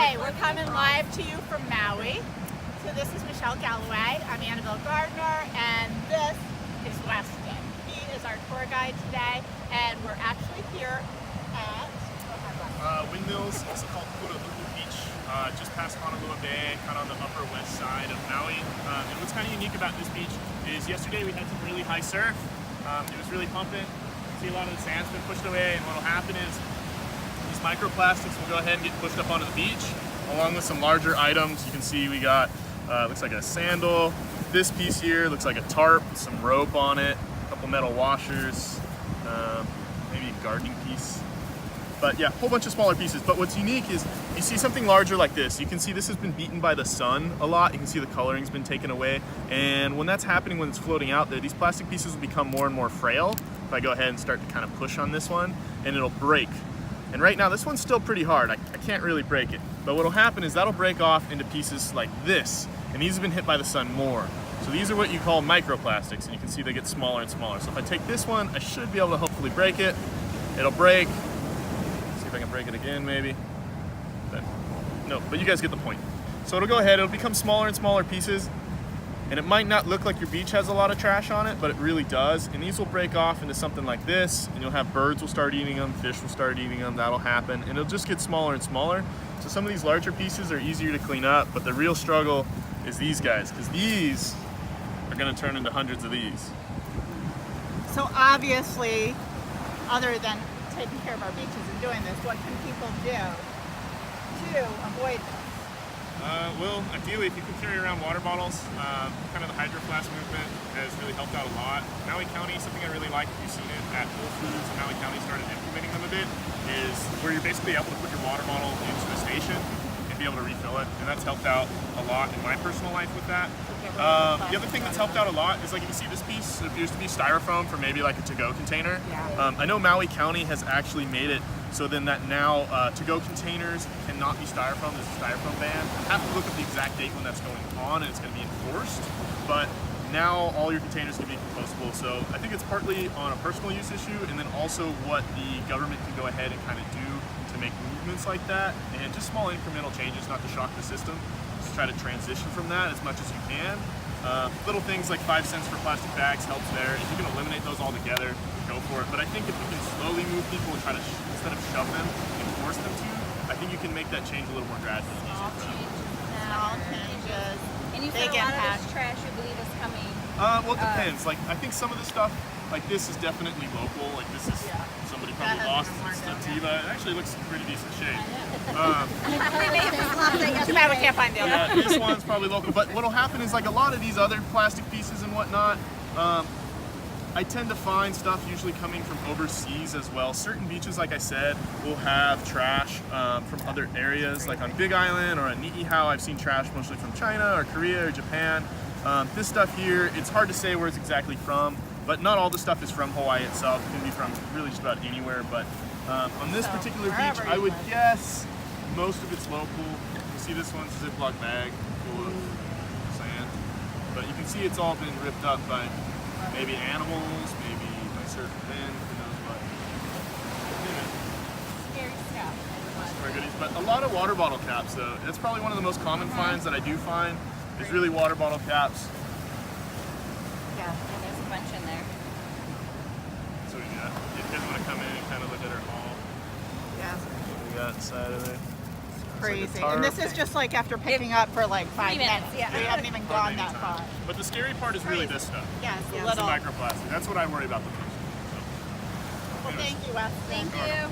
Okay, we're coming live to you from Maui. So this is Michelle Galloway. I'm Annabelle Gardner, and this is Weston. He is our tour guide today, and we're actually here at Windmills, also called Punalau Beach, just past Honolulu Bay, kind of on the upper west side of Maui. And what's kind of unique about this beach is yesterday we had some really high surf. It was really pumping. See a lot of the sand's been pushed away, and what will happen is these microplastics will go ahead and get pushed up onto the beach, along with some larger items. You can see we got, looks like a sandal. This piece here looks like a tarp with some rope on it, a couple metal washers, maybe a gardening piece. But yeah, a whole bunch of smaller pieces. But what's unique is you see something larger like this. You can see this has been beaten by the sun a lot. You can see the coloring's been taken away. And when that's happening, when it's floating out there, these plastic pieces will become more and more frail. If I go ahead and start to kind of push on this one, and it'll break. And right now, this one's still pretty hard. I can't really break it. But what'll happen is that'll break off into pieces like this. And these have been hit by the sun more. So these are what you call microplastics. And you can see they get smaller and smaller. So if I take this one, I should be able to hopefully break it. It'll break. See if I can break it again, maybe. No, but you guys get the point. So it'll go ahead, it'll become smaller and smaller pieces. And it might not look like your beach has a lot of trash on it, but it really does. And these will break off into something like this, and you'll have birds will start eating them, fish will start eating them, that'll happen. And it'll just get smaller and smaller. So some of these larger pieces are easier to clean up, but the real struggle is these guys, because these are gonna turn into hundreds of these. So obviously, other than taking care of our beaches and doing this, what can people do to avoid this? Well, ideally, if you can carry around water bottles, kind of the Hydro Flask movement has really helped out a lot. Maui County, something I really like, if you've seen it at Whole Foods, and Maui County started implementing them a bit, is where you're basically able to put your water bottle into the station and be able to refill it, and that's helped out a lot in my personal life with that. The other thing that's helped out a lot is, like, you can see this piece, it appears to be styrofoam for maybe like a to-go container. Yeah. I know Maui County has actually made it so then that now to-go containers cannot be styrofoam. There's a styrofoam ban. I have to look up the exact date when that's going on and it's going to be enforced, but now all your containers can be compostable. So I think it's partly on a personal use issue, and then also what the government can go ahead and kind of do to make movements like that, and just small incremental changes, not to shock the system. Just try to transition from that as much as you can. Little things like 5 cents for plastic bags helps there. If you can eliminate those altogether, go for it. But I think if you can slowly move people and try to, instead of shove them and force them to, I think you can make that change a little more gradual. Small changes. And you said a lot of this trash you believe is coming. Well, it depends. Like, I think some of the stuff, like this is definitely local. Like this is somebody probably lost Sativa. It actually looks in pretty decent shape. Too bad we can't find the other. Yeah, this one's probably local. But what'll happen is, like, a lot of these other plastic pieces and whatnot, I tend to find stuff usually coming from overseas as well. Certain beaches, like I said, will have trash from other areas. Like on Big Island or on Niihau, I've seen trash mostly from China or Korea or Japan. This stuff here, it's hard to say where it's exactly from, but not all the stuff is from Hawaii itself. It can be from really just about anywhere. But on this particular beach, I would guess most of it's local. You see this one's a Ziploc bag full of sand. But you can see it's all been ripped up by maybe animals, maybe by certain men, who knows what. Scary stuff. But a lot of water bottle caps, though. That's probably one of the most common finds that I do find, is really water bottle caps. Yeah, and there's a bunch in there. So we got, if you guys want to come in and kind of look at our haul. Yeah. What we got inside of it. Crazy. And this is just like after picking up for like 5 minutes. Yeah. We haven't even gone that far. But the scary part is really this stuff. Yeah, it's It's the microplastic. That's what I worry about the most. So, well, thank you, Weston. Thank you.